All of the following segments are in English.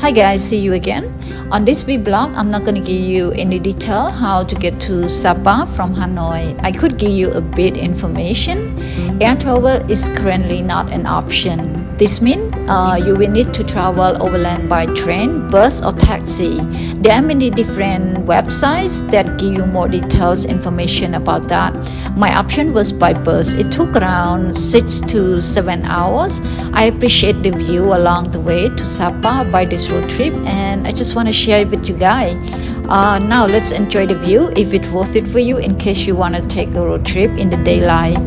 Hi guys, see you again. On this vlog, I'm not gonna give you any detail how to get to Sapa from Hanoi. I could give you a bit information. Air travel is currently not an option. This means you will need to travel overland by train, bus or taxi. There are many different websites that give you more details information about that. My option was by bus. It took around 6 to 7 hours. I appreciate the view along the way to Sapa by this road trip, and I just want to share it with you guys. Now let's enjoy the view if it's worth it for you in case you want to take a road trip in the daylight.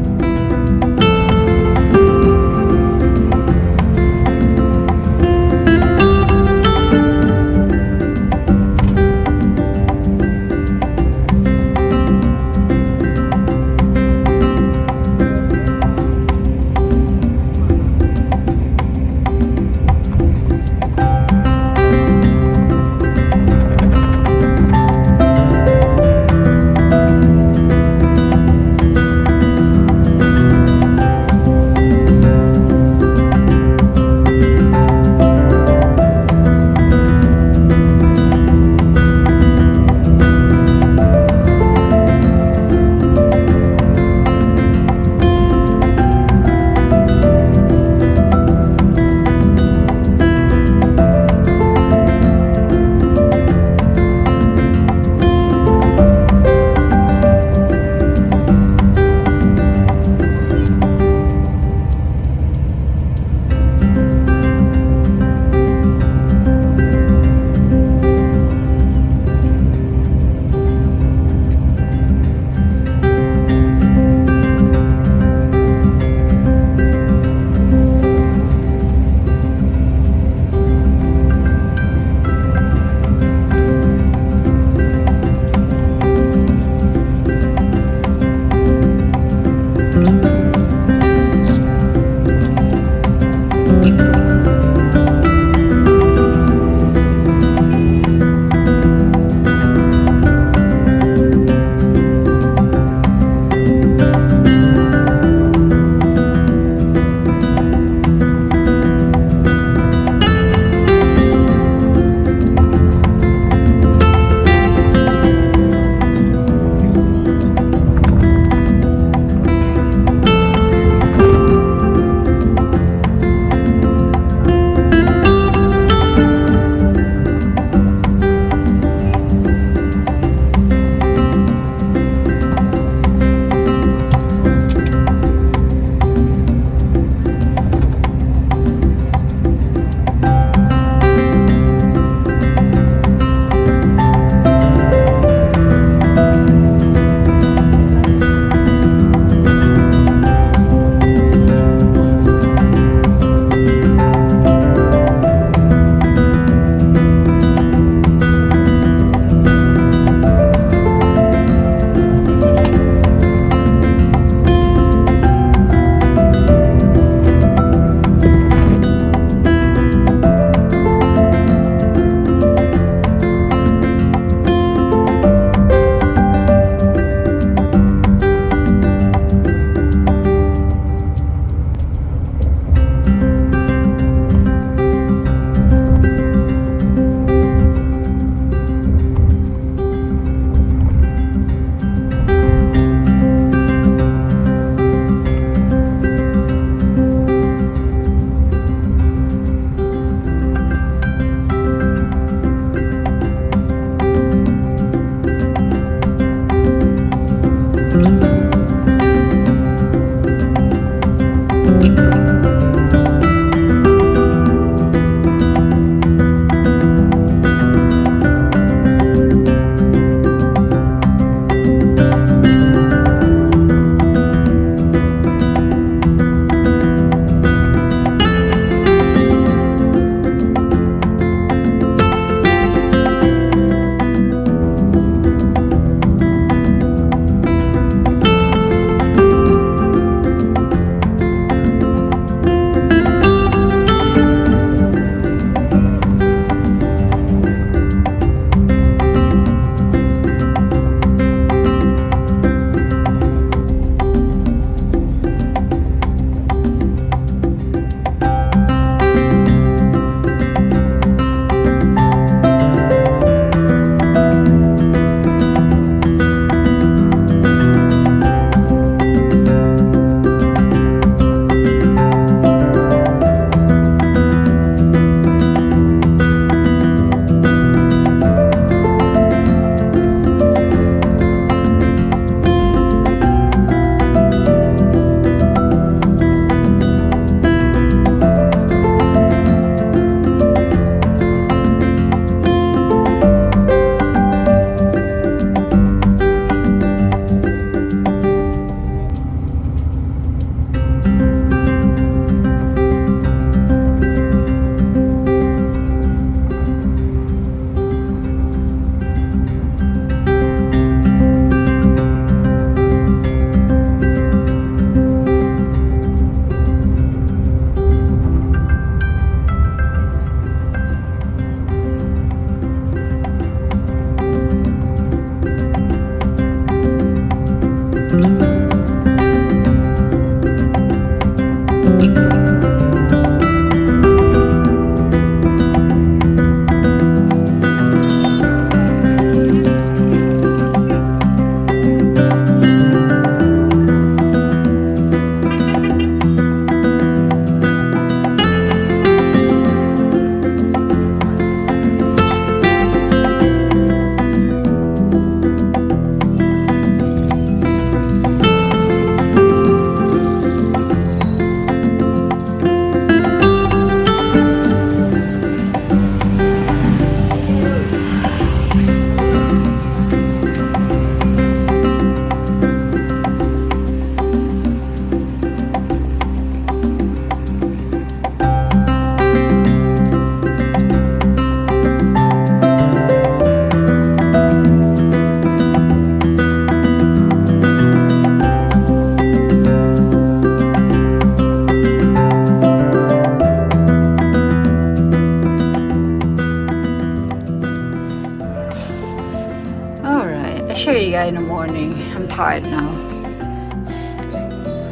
India in the morning. I'm tired now.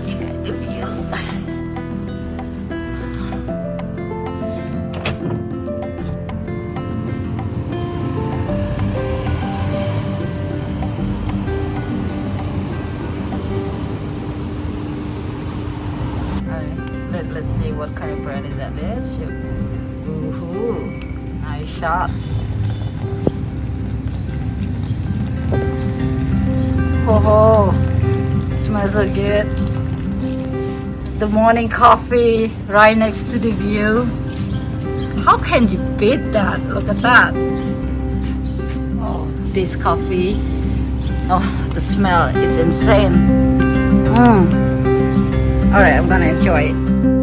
Look at the view. Alright, let's see what kind of brand is that. Let's see. Ooh, nice shot. Oh, smells so good. The morning coffee right next to the view. How can you beat that? Look at that. Oh, this coffee. Oh, the smell is insane. Alright, I'm gonna enjoy it.